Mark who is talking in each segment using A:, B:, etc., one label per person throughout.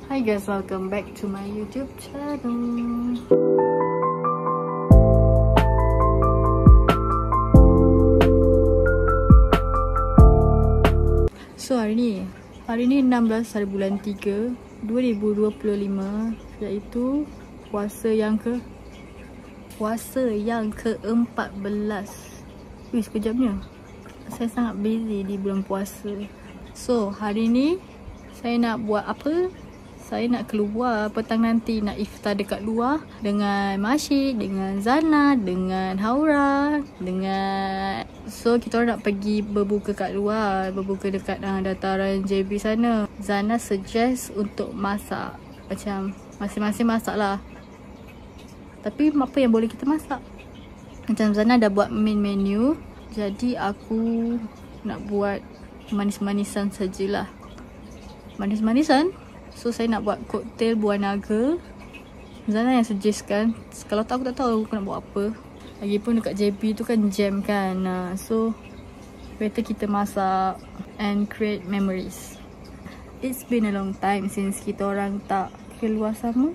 A: Hi guys, welcome back to my YouTube channel. So hari ni 16 hari bulan 3 2025, iaitu puasa yang ke-14. Wih, sekejapnya. Saya sangat busy di bulan puasa. So hari ni saya nak buat apa? Saya nak keluar petang nanti, nak iftar dekat luar dengan Masyid, dengan Zana, dengan Haura, So kita orang nak pergi berbuka kat luar, berbuka dekat dataran JB sana. Zana suggest untuk masak, macam masing-masing masak lah. Tapi apa yang boleh kita masak? Macam Zana dah buat main menu, jadi aku nak buat manis-manisan sajalah. Manis-manisan? So saya nak buat koktel buah naga. Zana yang suggestkan. Kalau tak, aku tak tahu aku nak buat apa. Lagipun dekat JB tu kan jam kan. So better kita masak and create memories. It's been a long time since kita orang tak keluar sama.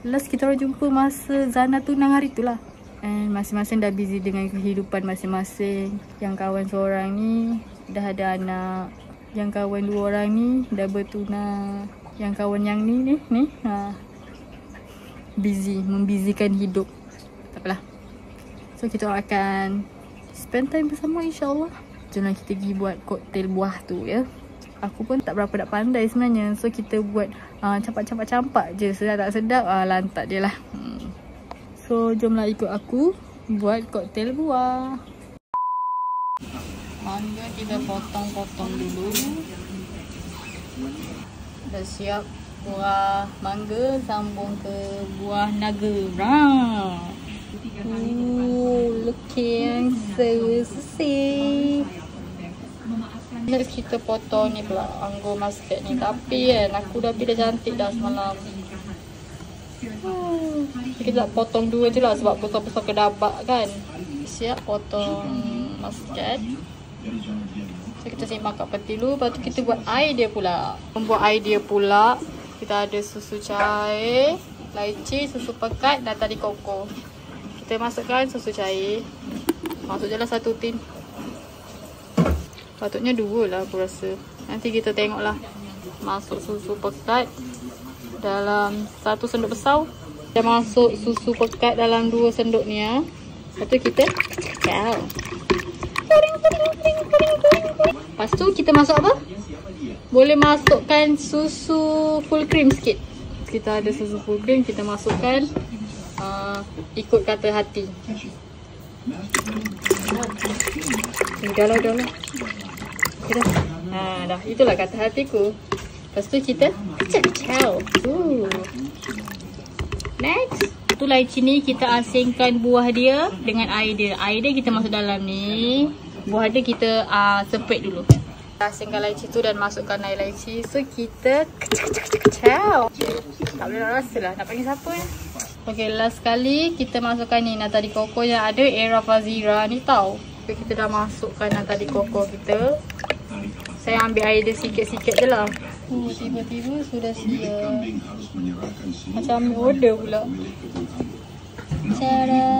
A: Last kita orang jumpa masa Zana tunang hari tu lah. And masing-masing dah busy dengan kehidupan masing-masing. Yang kawan seorang ni dah ada anak. Yang kawan 2 orang ni dah bertunang. Yang kawan yang ni busy, membusykan hidup. Tak apalah. So kita akan spend time bersama insyaAllah. Jomlah kita pergi buat koktel buah tu ya. Aku pun tak berapa nak pandai sebenarnya. So kita buat campak-campak je. Sedap tak sedap, lantak je lah. So jomlah ikut aku buat koktel buah. Mangga kita potong-potong dulu. Dah siap buah mangga, sambung ke buah naga. Looking so sexy. Next kita potong ni pula anggur muscat ni. Tapi kan aku dah cantik dah semalam. Kita tak potong 2 je lah sebab besar-besar kedabak kan. Siap potong muscat. So kita simpan kat peti dulu. Lepas tu kita buat air dia pula. Membuat air dia pula, kita ada susu cair, laici, susu pekat dan tadi koko. Kita masukkan susu cair. Masuk je lah 1 tin. Patutnya 2 lah aku rasa. Nanti kita tengok lah. Masuk susu pekat dalam 1 sendok besar. Kita masuk susu pekat dalam 2 sendok ni ya. Lepas tu kita Lepas tu kita masuk apa? Boleh masukkan susu full cream sikit. Kita ada susu full cream, kita masukkan ikut kata hati. Dah lah. Dah, itulah kata hatiku. Lepas tu kita kacau. Next, tu laici ni kita asingkan buah dia dengan air dia. Air dia kita masuk dalam ni. Buah dia kita sepet dulu. Asingkan laici tu dan masukkan air laici. So kita kacau. Tak boleh nak rasa lah. Nak panggil siapa ya? Okay, last kali kita masukkan ni nata di koko yang ada Era Fazira ni tau. Okay, kita dah masukkan nata di koko kita. Saya ambil air dia sikit-sikit je lah. Tiba-tiba sudah siap. Macam order pula. Cara.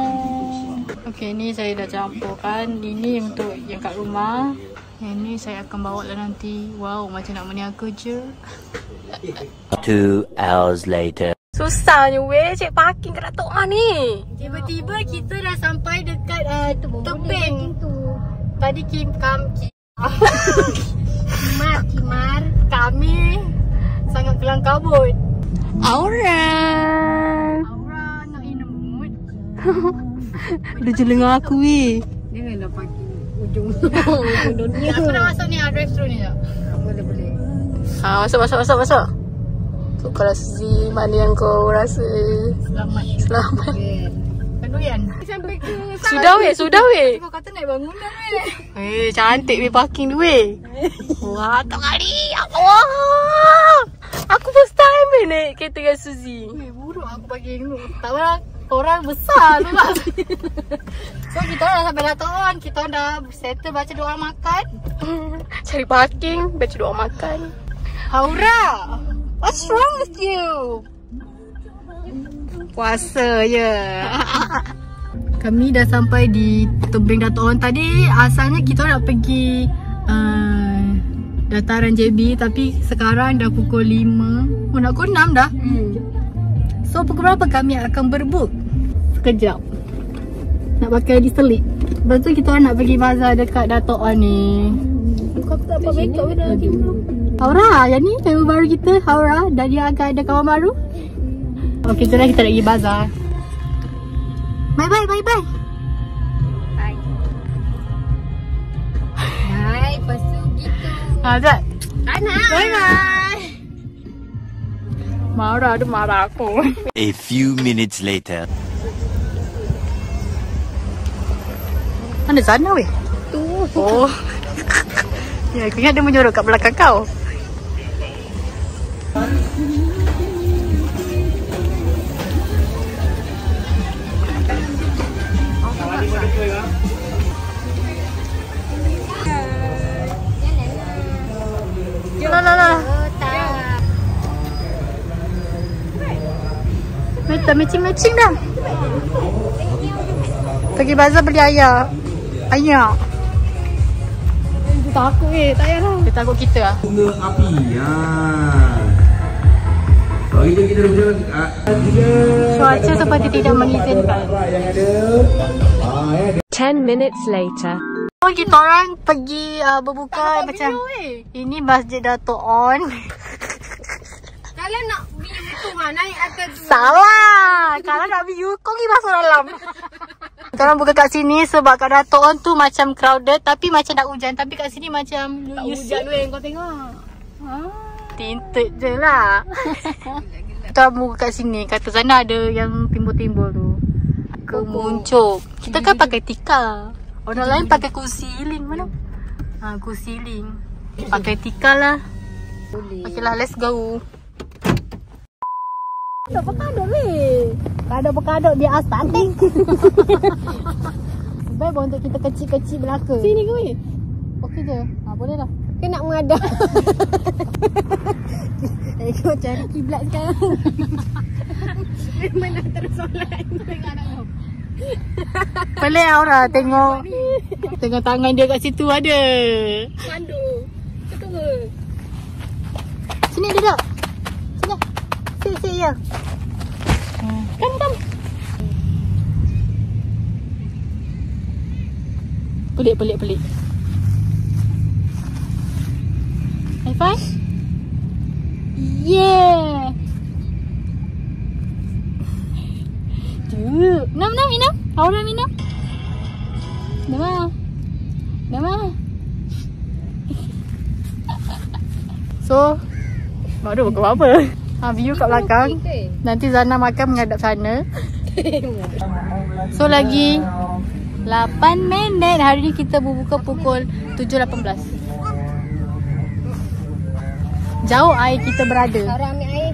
A: Okay, ni saya dah campurkan. Ini untuk yang kat rumah. Yang ni saya akan bawa lah nanti. Wow, macam nak meniaga je.
B: 2 hours later.
C: Susahnya weh cek parking kat Datuk Ah ni.
A: Tiba-tiba kita dah sampai dekat tebing. Tadi Kimar kami sangat kelang kabut. Aura nak minum mood.
C: Dia je dengar aku weh.
A: Dia dah parking ujung dunia. Aku nak masuk ni drive-thru ni tak? Boleh.
C: Masuk. So kalau Suzy, mana yang kau rasa selamat?
A: Penduyan. Sampai ke
C: Sudah weh.
A: kau kata naik bangunan weh.
C: Cantik weh parking tu weh. Wah, tak kali. Allah. Aku first time weh naik kereta dengan Suzy.
A: Weh, buruk aku parking dulu. Tak apa, orang besar tu lah. So kita dah sampai Datuk On. Kita dah settle baca doa makan.
C: Cari parking, baca doa makan.
A: Haura.
C: What's wrong with you? Puasa je.
A: Kami dah sampai di Tebing Dato' On. Tadi asalnya kita nak pergi dataran JB, tapi sekarang dah pukul 5. Nak pukul 6 dah. So pukul berapa kami akan berbuk? Sekejap. Nak pakai diselit. Lepas tu kita nak pergi bazar dekat Dato' On ni.
C: Kau tak apa makeup dah lagi belum?
A: Aura, yang ni member baru kita, Aura. Dan dia akan ada kawan baru. Okay, jom kita nak pergi bazar. Bye.
C: Bye. Bye, lepas tu gitu.
A: Jat.
C: Bye.
A: Marah, dia marah aku.
B: A few minutes later.
A: Mana sana weh?
C: Tu.
A: Oh. Ya, aku ingat dia menyorok kat belakang kau. Lah. Matching dah. Pergi bazar beli ayak. Takut tak payahlah. Dia takut kita lah.
D: Bunga api. Bagi kita berjalan.
A: Cuaca seperti tidak mengizinkan.
E: 10 minutes later.
A: Oh, kita orang pergi berbuka macam ini Masjid Dato' On.
C: Kalau nak view tu naik atas tu.
A: Salah. Kalau nak view kau pergi masuk dalam. Kita orang buka kat sini sebab kat Dato' On tu macam crowded tapi macam nak hujan, tapi kat sini macam
C: Tak hujan weh, kau tengok.
A: tinted je lah. Kita buka kat sini. Kata sana ada yang timbul-timbul tu. Kemuncuk. Kita kan pakai tikar. Orang lain pakai kursi healing. Mana? Kursi healing. Pakai tikar lah. Okay lah, let's go.
C: Kadok-kadok weh.
A: Kadok-kadok dia astatik. Baik untuk kita kecil-kecil belaka.
C: Sini ke weh?
A: Okey je. Boleh lah.
C: Kau nak mengadah. Kau cari kiblat sekarang. Memang nak terus solat. Tengok anak kau.
A: Pelik Aura tengok. Tengok tangan dia kat situ ada.
C: Pandu. Betul ke?
A: Sini duduk. Sini. Sini ya. Come. Pelik. High five. Yeah. Minum. Aura minum. Nama. So, baru buka apa? View kat belakang. Nanti Zana makan menghadap sana. So, lagi 8 minit. Hari ni kita berbuka pukul 7.18. Jauh air kita berada.
C: Orang ambil air.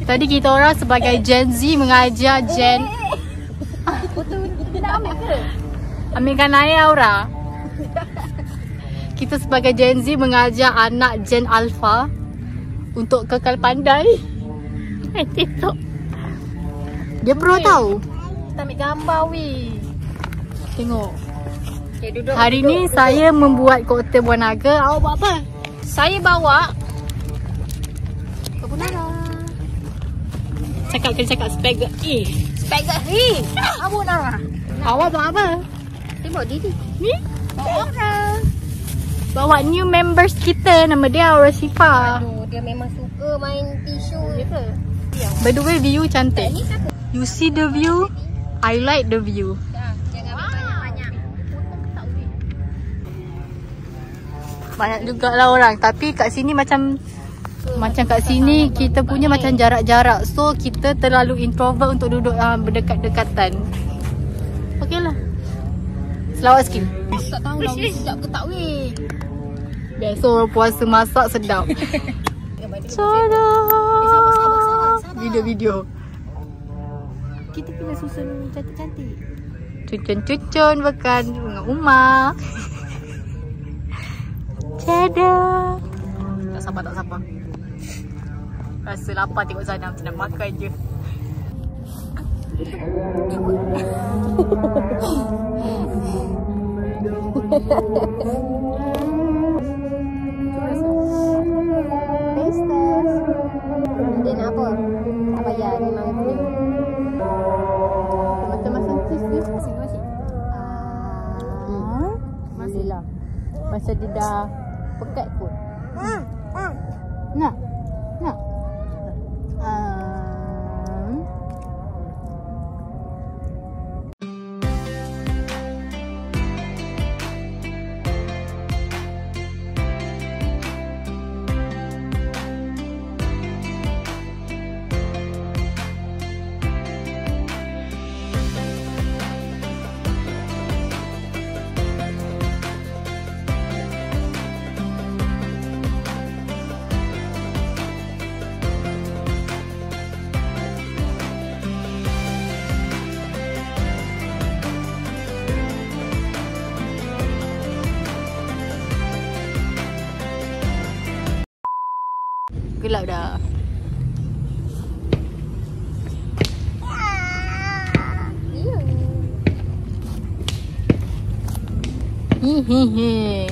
A: Tadi kita orang sebagai Gen Z mengajar Gen.
C: Betul. Nak ambil ke?
A: Ambilkan air Aura. Kita sebagai Gen Z mengajar anak Gen Alpha untuk kekal pandai. Main TikTok. Dia pro tau.
C: Kita ambil gambar weh.
A: Tengok.
C: Okay, duduk.
A: Hari ni saya membuat koktel buah naga. Awak buat apa?
C: Saya bawa
A: Cakap spaghetti.
C: spaghetti. Apa nak?
A: Awak buat apa?
C: Saya bawa diri.
A: Ni? Bawa new members kita. Nama dia Aura Shifa.
C: Aduh, dia memang suka main tisu je ke?
A: By the way, view cantik.
C: Ni siapa?
A: You see the view? I like the view.
C: Jangan banyak-banyak.
A: Banyak jugalah orang. Tapi kat sini macam kat sini kita punya macam jarak-jarak. So kita terlalu introvert untuk duduk berdekat-dekatan. Okey lah. Selawat sikit.
C: Tak tahu lah sedap ke tak weh.
A: Biasa orang puasa masak sedap. Tada.
C: Sabar.
A: Video.
C: Kita kena susun cantik-cantik.
A: Cucun-cucun makan bunga umar. Tada. sabar. Rasa lapar tengok Zana macam nak makan je.
C: Dia nak apa? Tak payah, memang punya.
A: Masa-masa cheese ni masih.
C: Masih lah. Masa dia dah pekat pun.
A: Nak. Gelap dah. Hihihi.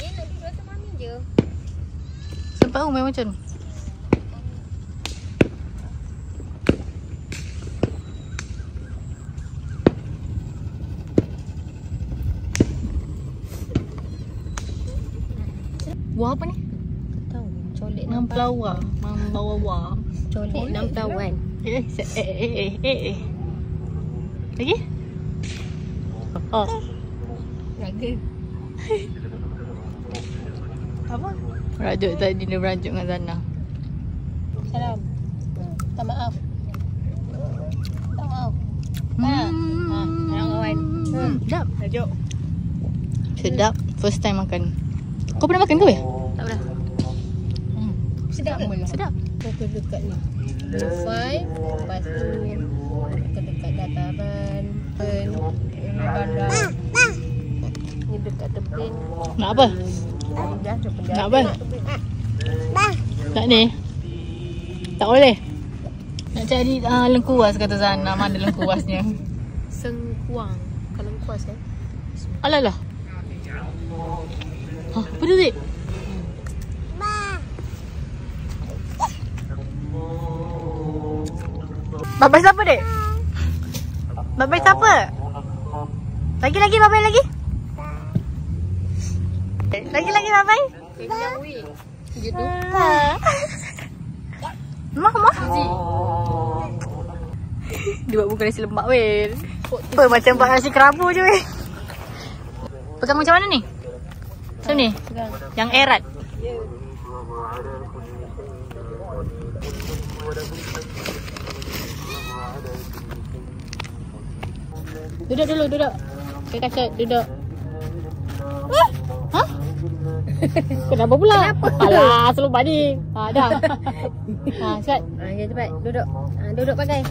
C: Dia nak duduk sama mami je.
A: Sampai main macam ni. Buah apa ni?
C: Tahu, colek
A: Memplawa. Membawa.
C: Colek 6 tahun.
A: Lagi? Oh.
C: Raga.
A: Apa? Rajuk tadi dia merajuk dengan Zana.
C: Salam. Minta maaf. Minta maaf. Kawan.
A: Sedap.
C: Rajuk.
A: Sedap. First time makan. Kau pernah makan ke weh?
C: Tak pernah. Sedap ke?
A: Sedap.
C: Fokus dekat ni. 5. Lepas tu kita dekat dataran. Bandar. Ni dekat tebing.
A: Nak apa? Nak apa? Nak ni? Tak boleh. Nak cari lengkuas kata Zana. Mana lengkuasnya?
C: Sengkuang. Kalau lengkuas
A: Alah. Apa tu Zik? Babai siapa dek? Babai siapa? Lagi babai lagi? Lagi babai?
C: Kenyang weh. Gitu.
A: Mah. Dia buat bukan nasi lemak weh. Apa macam buat nasi kerabu je weh. Pegang macam mana ni? Macam ni? Yang erat. Duduk dulu, duduk. Kaca, duduk. Hah? Kenapa pula? Alah, selupa ni. Dah. Siap.
C: Ya cepat, duduk. Duduk pakai.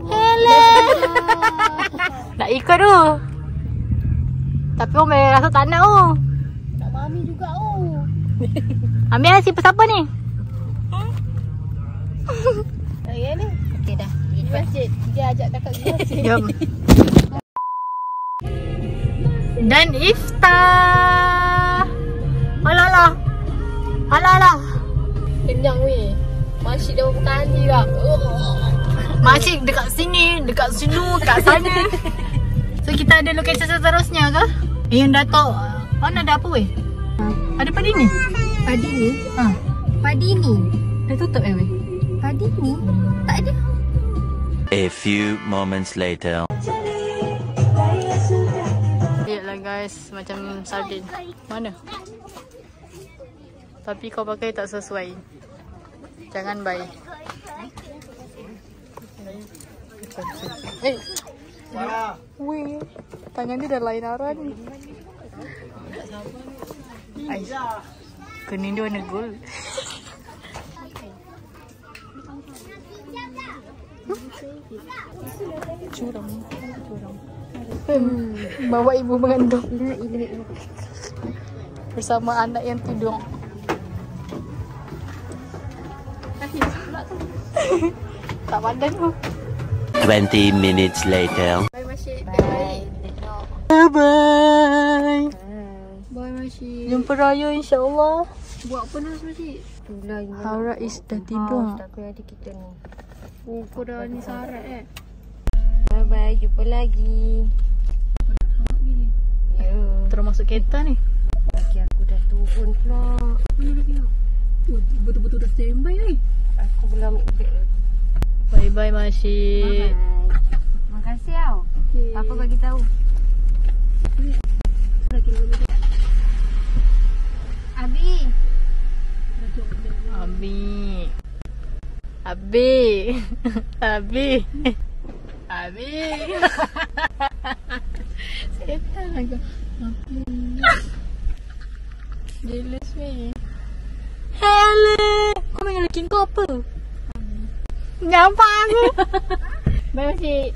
A: Hello. Nak ikut tu. Tapi Omel rasa tak nak tu.
C: Nak mami juga
A: Ambil lah siapa ni?
C: Ya ni. Okey dah. Pergi masjid. Dia ajak kakak pergi masjid.
A: Jom. Dan iftar. Alah.
C: Kenyang weh. Masjid dah berapa kali dah.
A: Makcik dekat sini, dekat sini, kat sana. So kita ada lokasi seterusnya ke? Yang Dato' Ana ada apa weh? Ada padi ni?
C: Padi ni? Padi ni?
A: Dah tutup weh?
C: Padi ni? Tak ada.
B: A few moments later.
A: Lihatlah guys, macam sardin. Mana? Tapi kau pakai tak sesuai. Jangan buy. Wih, tangan dia dah lain arah ni. Aish, kening dia warna gold. Curang. Bawa ibu mengandung. bersama anak yang tidur. Tak padan tu.
B: 20 minutes later.
A: Bye Masyid.
C: Bye.
A: Bye. Bye Masyid. Jumpa raya insya-Allah. Buat apa Nas Masyid?
C: Itulah ini.
A: Haura is dah tidur.
C: Takut ada kita ni.
A: Oh, kau dah ni sarat
C: Bye bye. Jumpa lagi. Ya.
A: Terus masuk kereta ni.
C: Lagi aku dah turun pula.
A: Betul-betul dah standby ni.
C: Aku belum ambil beg.
A: Bye bye Masyid.
C: Bye. Terima kasih tau.
A: Okay.
C: Apa bagi tahu? Abi.
A: Abi. Abi. Abi. Abi. Setan aku. Abi. Jealous me. Hello. Kau main lelaki kau apa? Nampak aku. Bye Masyid.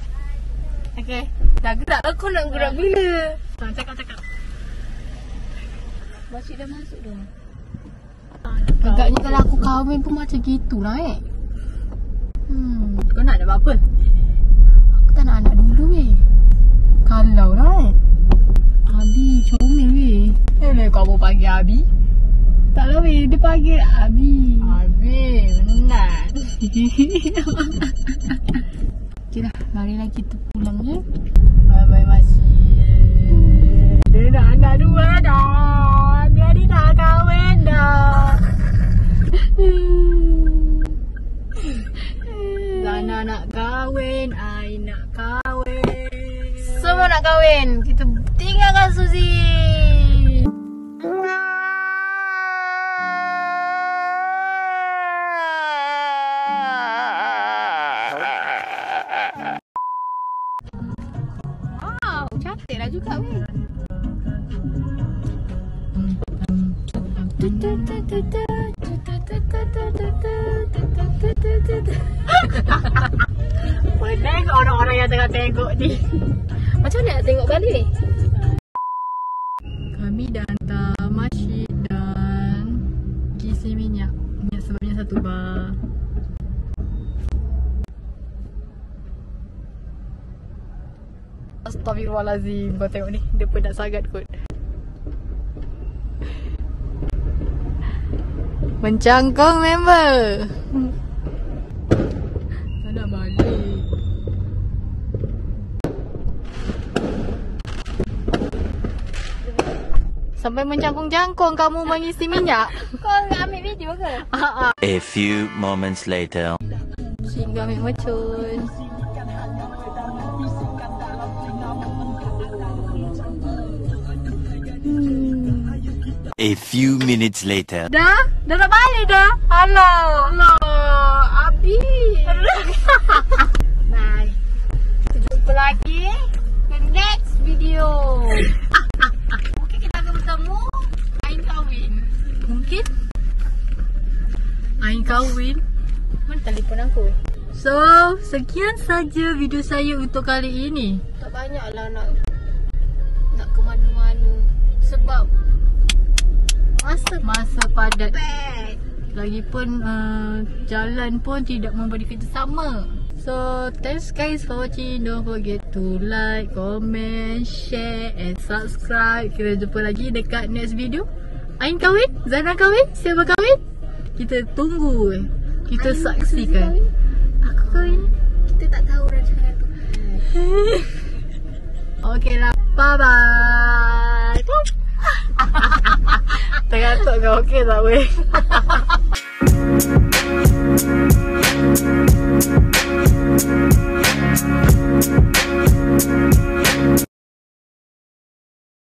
A: Okay.
C: Dah gerak aku nak gerak bila?
A: Cakap. Masyid dah masuk dah.
C: Agaknya kalau aku kahwin pun macam gitulah
A: Kau nak ada apa?
C: Aku tak nak anak dulu Kalau lah Abi comel
A: Kau mau panggil Abi?
C: Tak lah dia panggil Abi.
A: Abi, benar.
C: Okay dah, marilah kita pulang je.
A: Bye-bye Masyid. Dia nak anak dua dah. Dia ni nak kahwin dah. Zana nak kahwin, I nak kahwin.
C: Semua nak kahwin. Kita tinggalkan Suzy. Wow, cantiklah juga weh.
A: Boleh tengok orang-orang yang tengah tengok ni.
C: Macam mana nak tengok balik ni?
A: Kami dah hantar Masyid dan kisi minyak. Minyak sebabnya 1 bar. Astaghfirullahalazim. Kau tengok ni, dia pun nak sangat kot. Mencangkong member. Tak nak balik. Sampai mencangkung-jangkung kamu mengisi minyak.
C: Kau ambil video ke?
B: A few moments later.
A: Singgah ambil mercun.
B: A few minutes later.
A: Dah nak balik dah. Alah. Abi.
C: Bye. Kita jumpa lagi the next video. Mungkin kita akan bertemu Ain kahwin.
A: Mungkin Ain kahwin.
C: Mana telefon aku?
A: So, sekian saja video saya untuk kali ini.
C: Tak banyaklah nak ke mana-mana sebab
A: Masa padat.
C: bad.
A: Lagipun jalan pun tidak memberi kerjasama. So, thanks guys for watching. Don't forget to like, comment, share and subscribe. Kita jumpa lagi dekat next video. Ain kahwin? Zana kahwin? Siapa kahwin? Kita tunggu. Kita
C: Ain
A: saksikan.
C: kahwin?
A: Aku kahwin.
C: Kita tak tahu rancangan tu.
A: Okay lah. Bye-bye. Tengah kau okey tak weh?